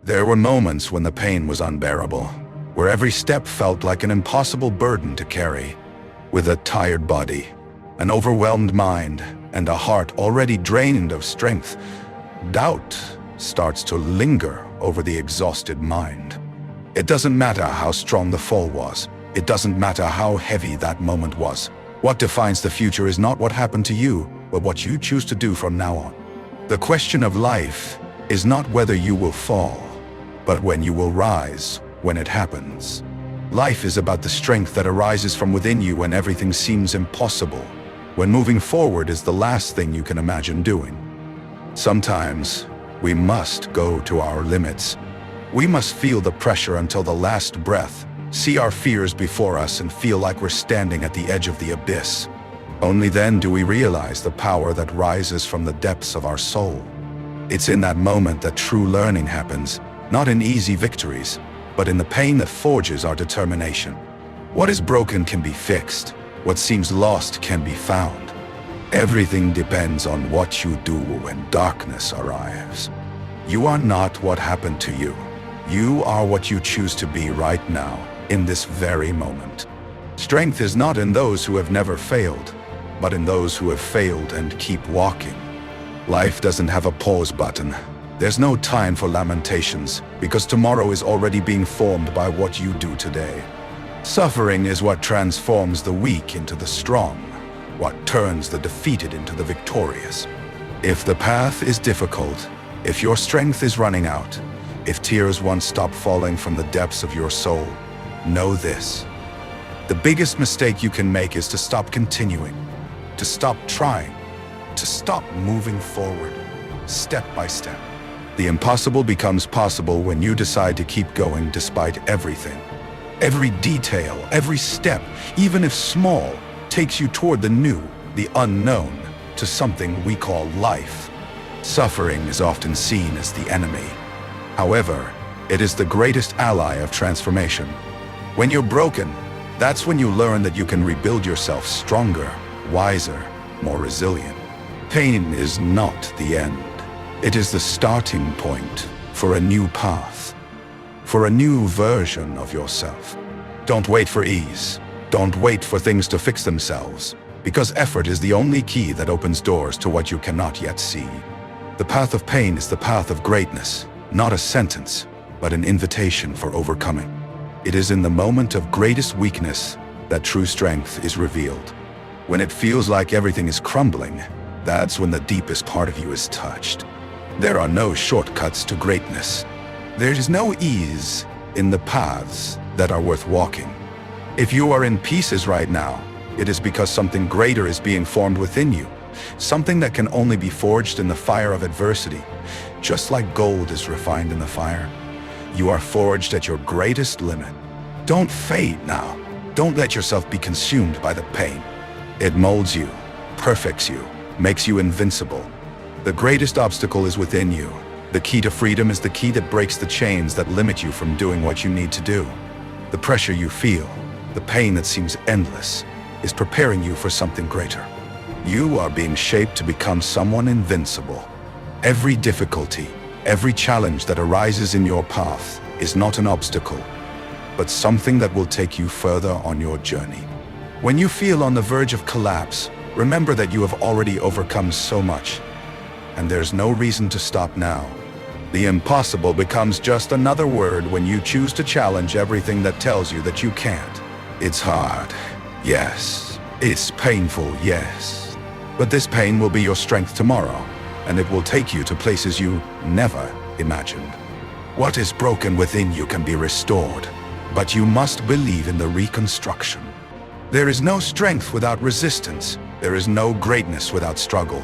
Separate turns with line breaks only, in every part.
There were moments when the pain was unbearable, where every step felt like an impossible burden to carry. With a tired body, an overwhelmed mind, and a heart already drained of strength, doubt starts to linger over the exhausted mind. It doesn't matter how strong the fall was. It doesn't matter how heavy that moment was. What defines the future is not what happened to you, but what you choose to do from now on. The question of life is not whether you will fall, but when you will rise when it happens. Life is about the strength that arises from within you when everything seems impossible, when moving forward is the last thing you can imagine doing. Sometimes we must go to our limits. We must feel the pressure until the last breath, see our fears before us and feel like we're standing at the edge of the abyss. Only then do we realize the power that rises from the depths of our soul. It's in that moment that true learning happens, not in easy victories, but in the pain that forges our determination. What is broken can be fixed. What seems lost can be found. Everything depends on what you do when darkness arrives. You are not what happened to you. You are what you choose to be right now, in this very moment. Strength is not in those who have never failed, but in those who have failed and keep walking. Life doesn't have a pause button. There's no time for lamentations, because tomorrow is already being formed by what you do today. Suffering is what transforms the weak into the strong, what turns the defeated into the victorious. If the path is difficult, if your strength is running out, if tears won't stop falling from the depths of your soul, know this. The biggest mistake you can make is to stop continuing, to stop trying, to stop moving forward, step by step. The impossible becomes possible when you decide to keep going despite everything. Every detail, every step, even if small, takes you toward the new, the unknown, to something we call life. Suffering is often seen as the enemy. However, it is the greatest ally of transformation. When you're broken, that's when you learn that you can rebuild yourself stronger, wiser, more resilient. Pain is not the end. It is the starting point for a new path, for a new version of yourself. Don't wait for ease. Don't wait for things to fix themselves, because effort is the only key that opens doors to what you cannot yet see. The path of pain is the path of greatness, not a sentence, but an invitation for overcoming. It is in the moment of greatest weakness that true strength is revealed. When it feels like everything is crumbling, that's when the deepest part of you is touched. There are no shortcuts to greatness. There is no ease in the paths that are worth walking. If you are in pieces right now, it is because something greater is being formed within you, something that can only be forged in the fire of adversity. Just like gold is refined in the fire, you are forged at your greatest limit. Don't fade now. Don't let yourself be consumed by the pain. It molds you, perfects you, makes you invincible. The greatest obstacle is within you. The key to freedom is the key that breaks the chains that limit you from doing what you need to do. The pressure you feel, the pain that seems endless, is preparing you for something greater. You are being shaped to become someone invincible. Every difficulty, every challenge that arises in your path is not an obstacle, but something that will take you further on your journey. When you feel on the verge of collapse, remember that you have already overcome so much, and there's no reason to stop now. The impossible becomes just another word when you choose to challenge everything that tells you that you can't. It's hard, yes. It's painful, yes. But this pain will be your strength tomorrow, and it will take you to places you never imagined. What is broken within you can be restored, but you must believe in the reconstruction. There is no strength without resistance. There is no greatness without struggle.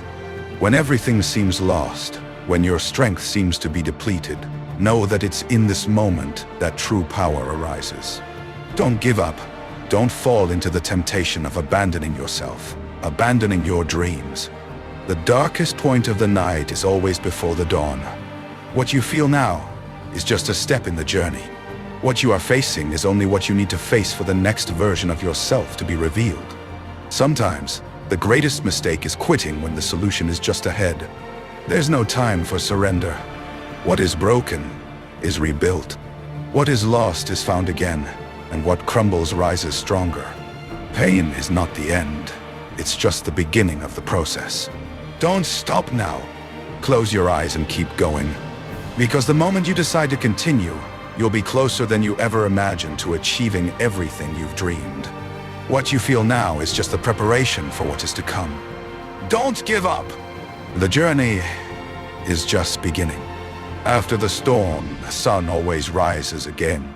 When everything seems lost, when your strength seems to be depleted, know that it's in this moment that true power arises. Don't give up. Don't fall into the temptation of abandoning yourself, abandoning your dreams. The darkest point of the night is always before the dawn. What you feel now is just a step in the journey. What you are facing is only what you need to face for the next version of yourself to be revealed. Sometimes, the greatest mistake is quitting when the solution is just ahead. There's no time for surrender. What is broken is rebuilt. What is lost is found again, and what crumbles rises stronger. Pain is not the end. It's just the beginning of the process. Don't stop now. Close your eyes and keep going. Because the moment you decide to continue, you'll be closer than you ever imagined to achieving everything you've dreamed. What you feel now is just the preparation for what is to come. Don't give up. The journey is just beginning. After the storm, the sun always rises again.